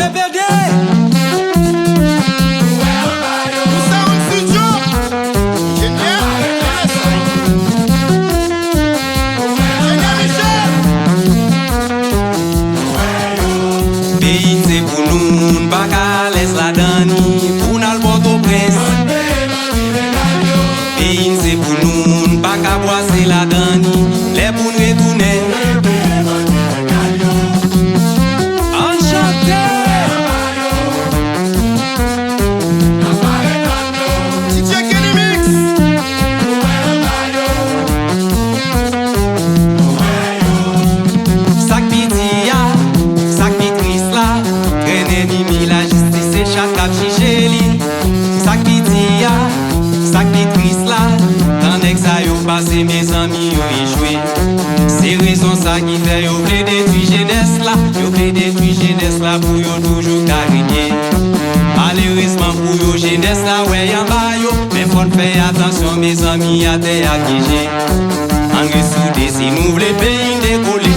DVD. Pays c'est pour nous, pas qu'à l'aise la dani, pour nous le Port-au-Prince. Pays c'est pour nous, pas qu'à boiser la dani, les pour nous retourner. Enchanté. DJ Kenny Mix. Sac pitia, sac pitris là, traîner mimi la justice et chaque cap chigeli. Sac pitia, sac pitris là, tant d'exa yo passé mes amis yo échoué. C'est raison ça qui fait yo vle détruire jeunesse là, yo vle détruire jeunesse là pour yo toujours carigner. Malheureusement pour yo jeunesse là ouais y'en bas yo, mais faut faire attention mes amis à te acquiger. En ressoudé si nous voulons pays décoller.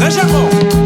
Chegou!